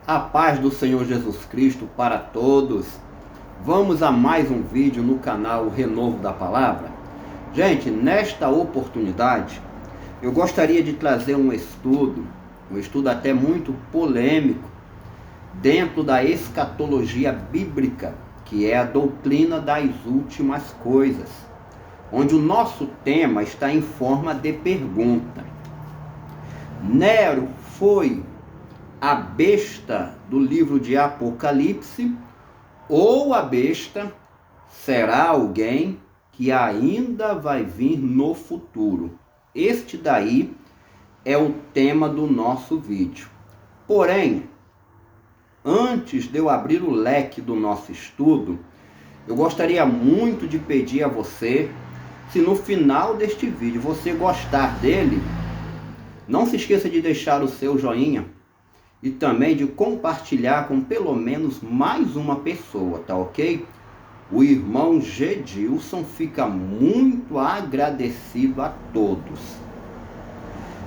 A paz do Senhor Jesus Cristo para todos. Vamos a mais um vídeo no canal Renovo da Palavra. Gente, nesta oportunidade, eu gostaria de trazer um estudo até muito polêmico, dentro da escatologia bíblica, que é a doutrina das últimas coisas, onde o nosso tema está em forma de pergunta. Nero foi a besta do livro de Apocalipse, ou a besta será alguém que ainda vai vir no futuro? Este daí é o tema do nosso vídeo. Porém, antes de eu abrir o leque do nosso estudo, eu gostaria muito de pedir a você, se no final deste vídeo você gostar dele, não se esqueça de deixar o seu joinha e também de compartilhar com pelo menos mais uma pessoa, tá ok? O irmão Gedilson fica muito agradecido a todos.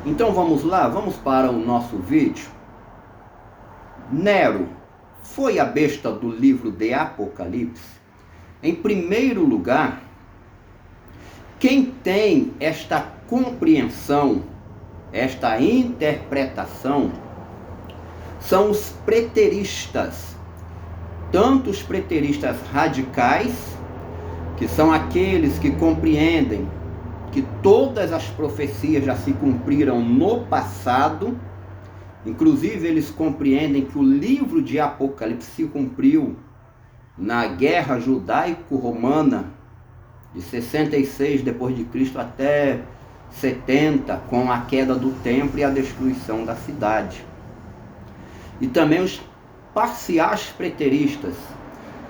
Então vamos lá, vamos para o nosso vídeo. Nero foi a besta do livro de Apocalipse? Em primeiro lugar, quem tem esta compreensão, esta interpretação, são os preteristas, tanto os preteristas radicais, que são aqueles que compreendem que todas as profecias já se cumpriram no passado, inclusive eles compreendem que o livro de Apocalipse se cumpriu na guerra judaico-romana de 66 depois de Cristo até 70, com a queda do templo e a destruição da cidade. E também os parciais preteristas,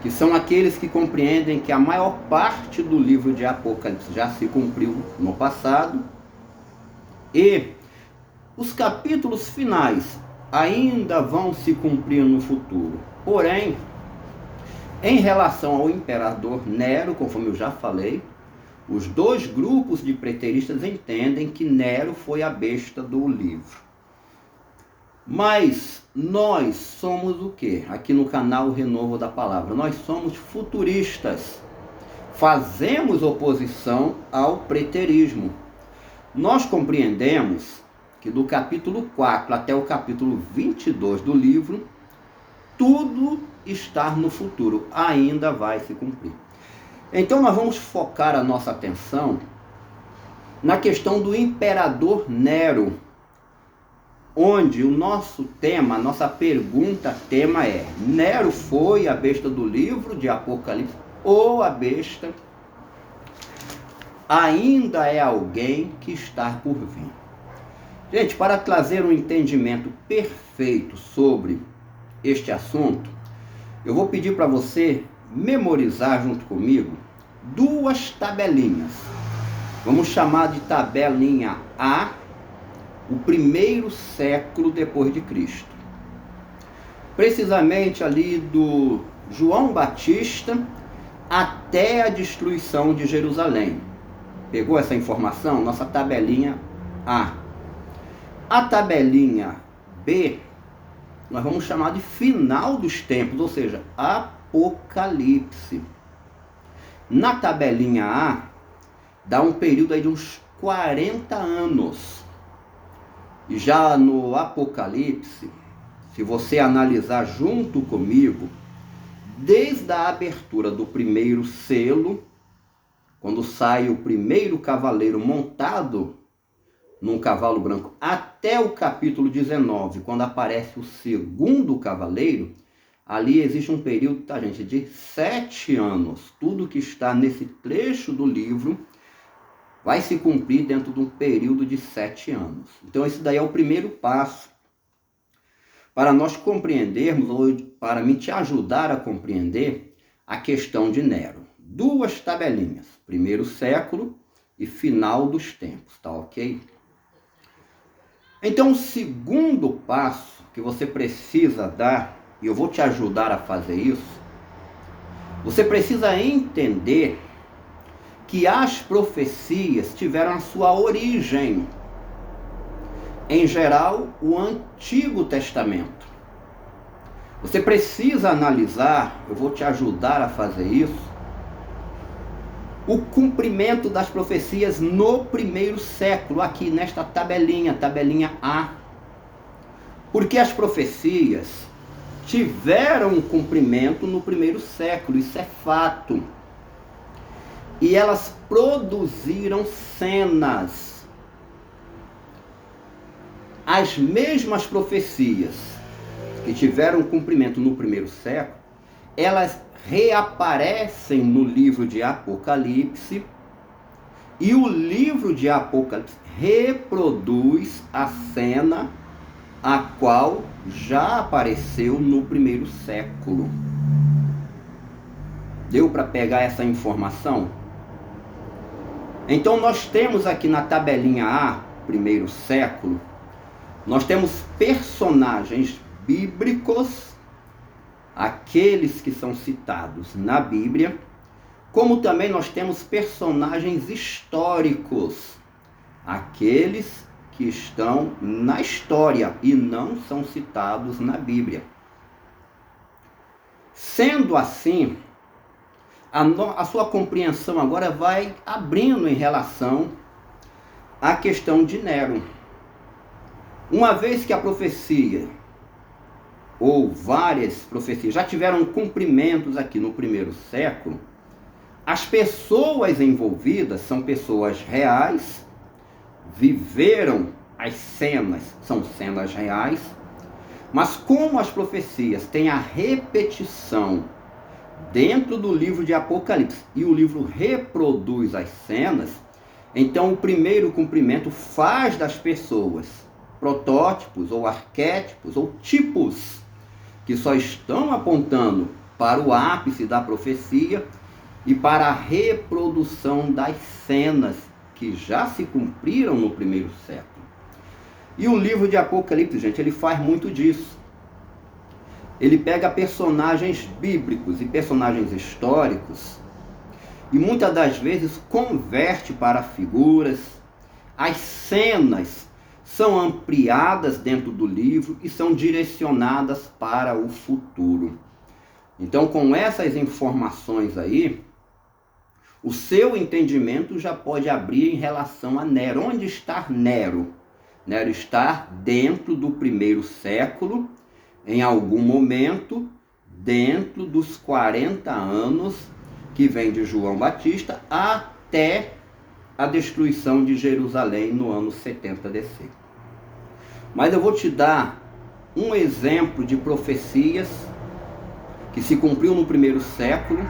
que são aqueles que compreendem que a maior parte do livro de Apocalipse já se cumpriu no passado e os capítulos finais ainda vão se cumprir no futuro. Porém, em relação ao imperador Nero, conforme eu já falei, os dois grupos de preteristas entendem que Nero foi a besta do livro. Mas nós somos o quê? Aqui no canal Renovo da Palavra, nós somos futuristas. Fazemos oposição ao preterismo. Nós compreendemos que do capítulo 4 até o capítulo 22 do livro, tudo está no futuro, ainda vai se cumprir. Então nós vamos focar a nossa atenção na questão do imperador Nero, onde o nosso tema, a nossa pergunta tema é: Nero foi a besta do livro de Apocalipse ou a besta ainda é alguém que está por vir? Gente, para trazer um entendimento perfeito sobre este assunto, eu vou pedir para você memorizar junto comigo duas tabelinhas. Vamos chamar de tabelinha A, o primeiro século depois de Cristo. Precisamente ali do João Batista até a destruição de Jerusalém. Pegou essa informação? Nossa tabelinha A. A tabelinha B, nós vamos chamar de final dos tempos, ou seja, Apocalipse. Na tabelinha A, dá um período aí de uns 40 anos. E já no Apocalipse, se você analisar junto comigo, desde a abertura do primeiro selo, quando sai o primeiro cavaleiro montado num cavalo branco, até o capítulo 19, quando aparece o segundo cavaleiro, ali existe um período, tá, gente, de 7 anos. Tudo que está nesse trecho do livro vai se cumprir dentro de um período de 7 anos. Então esse daí é o primeiro passo para nós compreendermos, ou para me te ajudar a compreender, a questão de Nero. Duas tabelinhas, primeiro século e final dos tempos, tá ok? Então o segundo passo que você precisa dar, e eu vou te ajudar a fazer isso, você precisa entender que as profecias tiveram a sua origem, em geral, o Antigo Testamento. Você precisa analisar, eu vou te ajudar a fazer isso, o cumprimento das profecias no primeiro século, aqui nesta tabelinha A. Porque as profecias tiveram um cumprimento no primeiro século, isso é fato. E elas produziram cenas. As mesmas profecias que tiveram cumprimento no primeiro século, elas reaparecem no livro de Apocalipse, e o livro de Apocalipse reproduz a cena a qual já apareceu no primeiro século. Deu para pegar essa informação? Então nós temos aqui na tabelinha A, primeiro século, nós temos personagens bíblicos, aqueles que são citados na Bíblia, como também nós temos personagens históricos, aqueles que estão na história e não são citados na Bíblia. Sendo assim, a sua compreensão agora vai abrindo em relação à questão de Nero. Uma vez que a profecia, ou várias profecias, já tiveram cumprimentos aqui no primeiro século, as pessoas envolvidas são pessoas reais, viveram as cenas, são cenas reais, mas como as profecias têm a repetição dentro do livro de Apocalipse e o livro reproduz as cenas, então o primeiro cumprimento faz das pessoas protótipos ou arquétipos ou tipos que só estão apontando para o ápice da profecia e para a reprodução das cenas que já se cumpriram no primeiro século. E o livro de Apocalipse, gente, ele faz muito disso. Ele pega personagens bíblicos e personagens históricos e muitas das vezes converte para figuras. As cenas são ampliadas dentro do livro e são direcionadas para o futuro. Então, com essas informações aí, o seu entendimento já pode abrir em relação a Nero. Onde está Nero? Nero está dentro do primeiro século, em algum momento, dentro dos 40 anos que vem de João Batista até a destruição de Jerusalém no ano 70 DC. Mas eu vou te dar um exemplo de profecias que se cumpriu no primeiro século,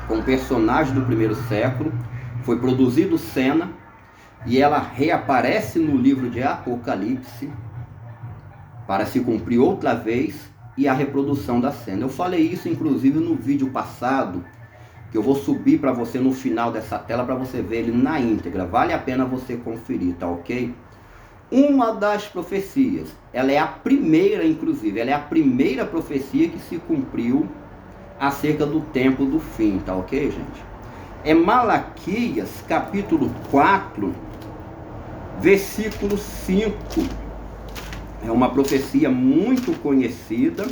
com personagens do primeiro século, foi produzido cena, e ela reaparece no livro de Apocalipse, para se cumprir outra vez, e a reprodução da cena. Eu falei isso inclusive no vídeo passado, que eu vou subir para você no final dessa tela, para você ver ele na íntegra. Vale a pena você conferir, tá ok? Uma das profecias, ela é a primeira, inclusive, ela é a primeira profecia que se cumpriu acerca do tempo do fim, tá ok, gente? É Malaquias, capítulo 4, versículo 5. É uma profecia muito conhecida,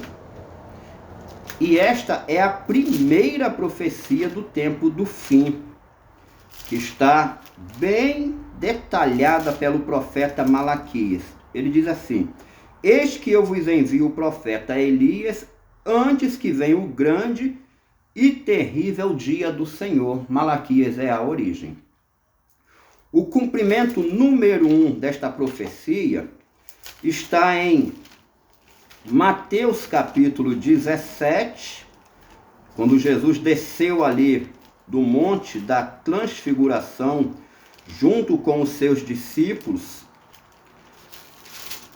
e esta é a primeira profecia do tempo do fim, que está bem detalhada pelo profeta Malaquias. Ele diz assim: eis que eu vos envio o profeta Elias, antes que venha o grande e terrível dia do Senhor. Malaquias é a origem. O cumprimento número 1 desta profecia está em Mateus capítulo 17, quando Jesus desceu ali do monte da transfiguração junto com os seus discípulos.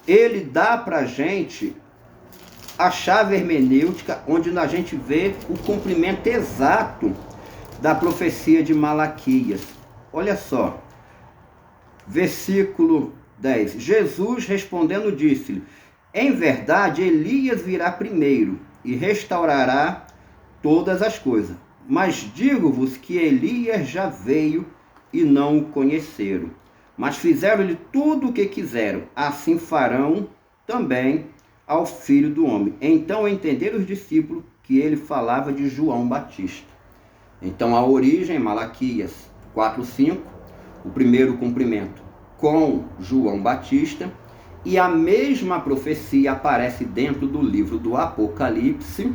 Ele dá para a gente a chave hermenêutica, onde a gente vê o cumprimento exato da profecia de Malaquias. Olha só, versículo 10. Jesus respondendo disse-lhe: em verdade, Elias virá primeiro e restaurará todas as coisas. Mas digo-vos que Elias já veio e não o conheceram. Mas fizeram-lhe tudo o que quiseram. Assim farão também ao Filho do Homem. Então entenderam os discípulos que ele falava de João Batista. Então a origem, Malaquias 4:5, o primeiro cumprimento com João Batista, e a mesma profecia aparece dentro do livro do Apocalipse,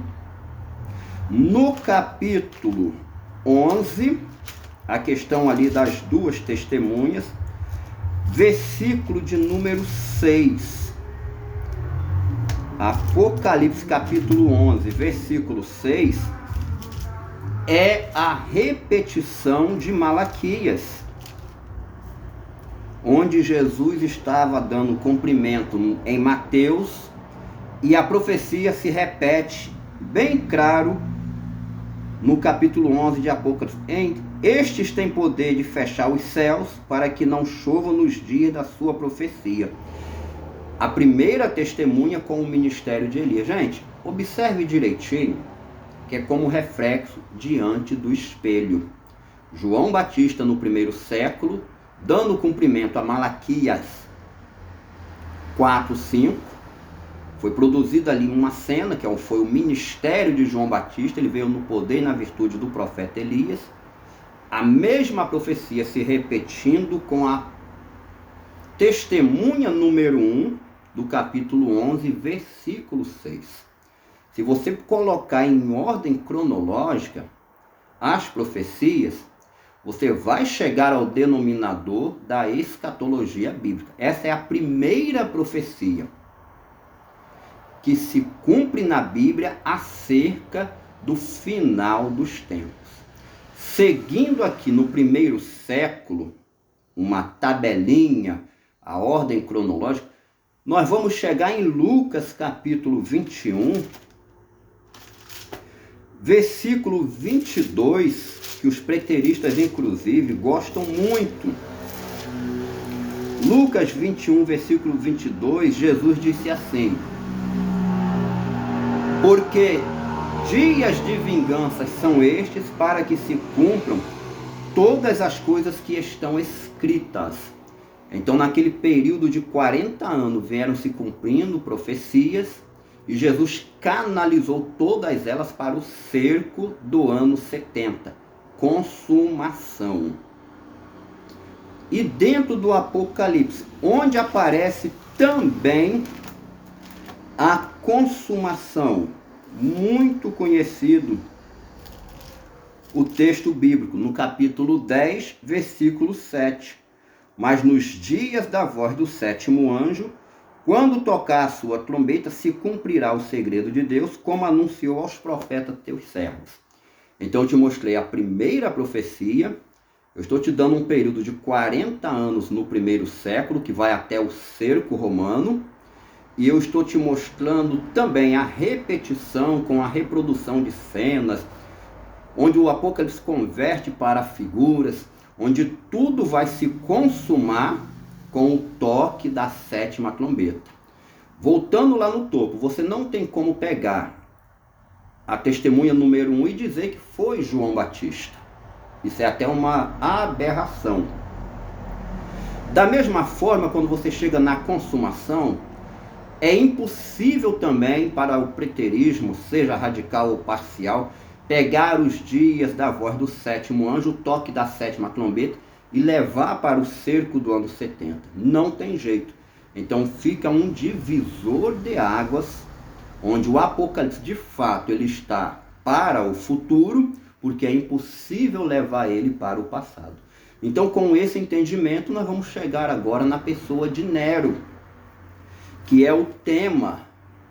no capítulo 11, a questão ali das duas testemunhas, versículo de número 6. Apocalipse capítulo 11, versículo 6, é a repetição de Malaquias, onde Jesus estava dando cumprimento em Mateus, e a profecia se repete bem claro no capítulo 11 de Apocalipse. Estes têm poder de fechar os céus para que não chova nos dias da sua profecia. A primeira testemunha com o ministério de Elias. Gente, observe direitinho, que é como reflexo diante do espelho. João Batista, no primeiro século, dando cumprimento a Malaquias 4:5, foi produzida ali uma cena, que foi o ministério de João Batista. Ele veio no poder e na virtude do profeta Elias. A mesma profecia se repetindo com a testemunha número 1 do capítulo 11, versículo 6. Se você colocar em ordem cronológica as profecias, você vai chegar ao denominador da escatologia bíblica. Essa é a primeira profecia que se cumpre na Bíblia acerca do final dos tempos. Seguindo aqui no primeiro século, uma tabelinha, a ordem cronológica, nós vamos chegar em Lucas capítulo 21, versículo 22, que os preteristas inclusive gostam muito. Lucas 21, versículo 22, Jesus disse assim: porque dias de vingança são estes, para que se cumpram todas as coisas que estão escritas. Então, naquele período de 40 anos, vieram se cumprindo profecias, e Jesus canalizou todas elas para o cerco do ano 70, consumação. E dentro do Apocalipse, onde aparece também a consumação, muito conhecido o texto bíblico, no capítulo 10, versículo 7. Mas nos dias da voz do sétimo anjo, quando tocar a sua trombeta, se cumprirá o segredo de Deus, como anunciou aos profetas teus servos. Então eu te mostrei a primeira profecia. Eu estou te dando um período de 40 anos no primeiro século, que vai até o cerco romano. E eu estou te mostrando também a repetição com a reprodução de cenas, onde o Apocalipse converte para figuras, onde tudo vai se consumar com o toque da sétima trombeta. Voltando lá no topo, você não tem como pegar a testemunha número 1 e dizer que foi João Batista. Isso é até uma aberração. Da mesma forma, quando você chega na consumação, é impossível também para o preterismo, seja radical ou parcial, pegar os dias da voz do sétimo anjo, o toque da sétima trombeta, e levar para o cerco do ano 70. Não tem jeito. Então fica um divisor de águas, onde o Apocalipse de fato ele está para o futuro, porque é impossível levar ele para o passado. Então, com esse entendimento, nós vamos chegar agora na pessoa de Nero, que é o tema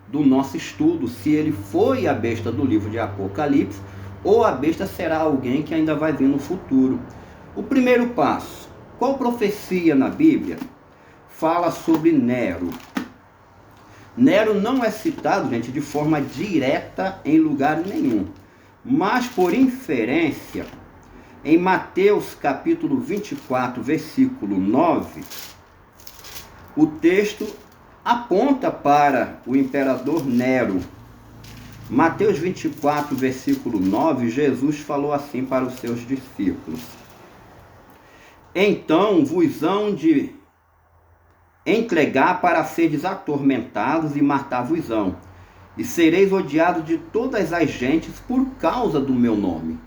do nosso estudo, se ele foi a besta do livro de Apocalipse, ou a besta será alguém que ainda vai vir no futuro. O primeiro passo: qual profecia na Bíblia fala sobre Nero? Nero não é citado, gente, de forma direta em lugar nenhum, mas por inferência, em Mateus capítulo 24, versículo 9, o texto aponta para o imperador Nero. Mateus 24, versículo 9, Jesus falou assim para os seus discípulos: então vos hão de entregar para seres atormentados e matar-vos-ão, e sereis odiados de todas as gentes por causa do meu nome.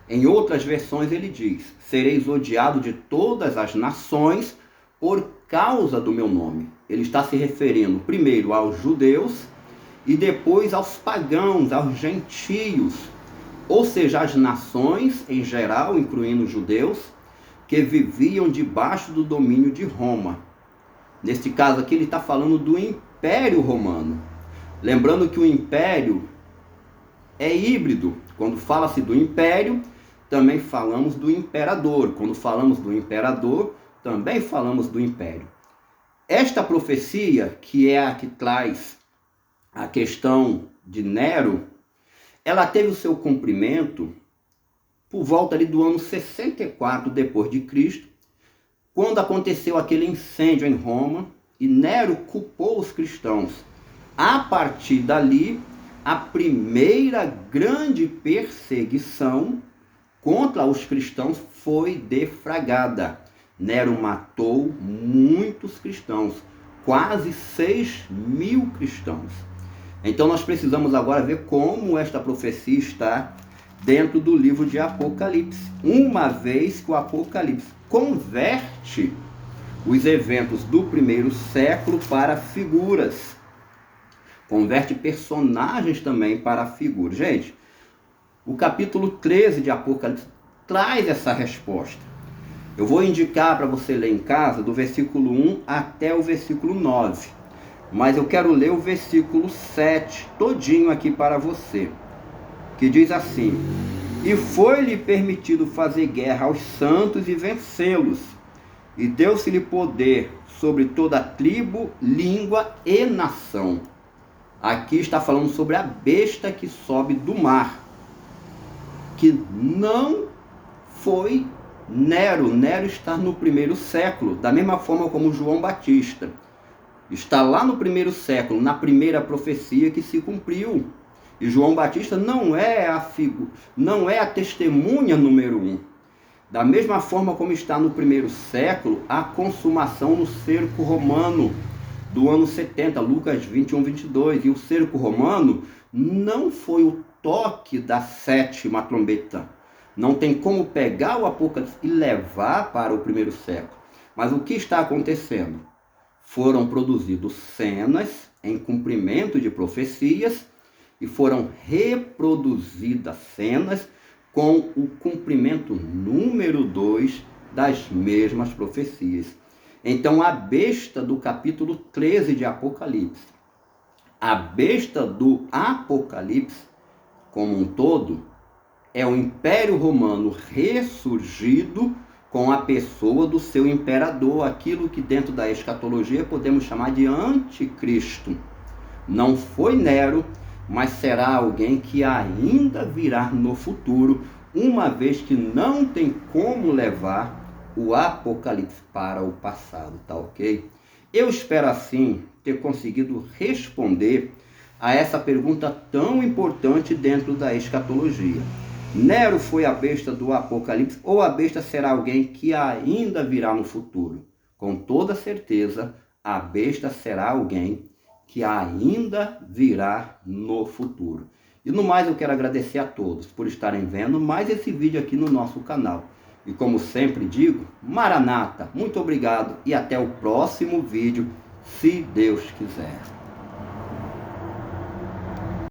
Em outras versões ele diz, sereis odiados de todas as nações por causa do meu nome. Ele está se referindo primeiro aos judeus e depois aos pagãos, aos gentios, ou seja, as nações em geral, incluindo os judeus, que viviam debaixo do domínio de Roma. Neste caso aqui ele está falando do Império Romano. Lembrando que o Império é híbrido. Quando fala-se do Império, também falamos do Imperador. Quando falamos do Imperador, também falamos do Império. Esta profecia, que é a que traz a questão de Nero, ela teve o seu cumprimento por volta ali do ano 64 depois de Cristo, quando aconteceu aquele incêndio em Roma e Nero culpou os cristãos. A partir dali, a primeira grande perseguição contra os cristãos foi deflagrada. Nero matou muitos cristãos, quase 6.000 cristãos. Então nós precisamos agora ver como esta profecia está dentro do livro de Apocalipse, uma vez que o Apocalipse converte os eventos do primeiro século para figuras, converte personagens também para figuras. Gente, o capítulo 13 de Apocalipse traz essa resposta. Eu vou indicar para você ler em casa do versículo 1 até o versículo 9. Mas eu quero ler o versículo 7 todinho aqui para você. Que diz assim: E foi-lhe permitido fazer guerra aos santos e vencê-los. E deu-se-lhe poder sobre toda tribo, língua e nação. Aqui está falando sobre a besta que sobe do mar. Que não foi Nero. Nero está no primeiro século, da mesma forma como João Batista. Está lá no primeiro século, na primeira profecia que se cumpriu. E João Batista não é a testemunha número 1. Da mesma forma como está no primeiro século, a consumação no cerco romano do ano 70, Lucas 21, 22. E o cerco romano não foi o toque da 7ª trombeta. Não tem como pegar o Apocalipse e levar para o primeiro século. Mas o que está acontecendo? Foram produzidas cenas em cumprimento de profecias e foram reproduzidas cenas com o cumprimento número 2 das mesmas profecias. Então, a besta do capítulo 13 de Apocalipse, a besta do Apocalipse como um todo, é o Império Romano ressurgido com a pessoa do seu imperador, aquilo que dentro da escatologia podemos chamar de anticristo. Não foi Nero, mas será alguém que ainda virá no futuro, uma vez que não tem como levar o Apocalipse para o passado, tá ok? Eu espero assim ter conseguido responder a essa pergunta tão importante dentro da escatologia. Nero foi a besta do Apocalipse ou a besta será alguém que ainda virá no futuro? Com toda certeza, a besta será alguém que ainda virá no futuro. E no mais eu quero agradecer a todos por estarem vendo mais esse vídeo aqui no nosso canal. E como sempre digo, Maranata, muito obrigado e até o próximo vídeo, se Deus quiser.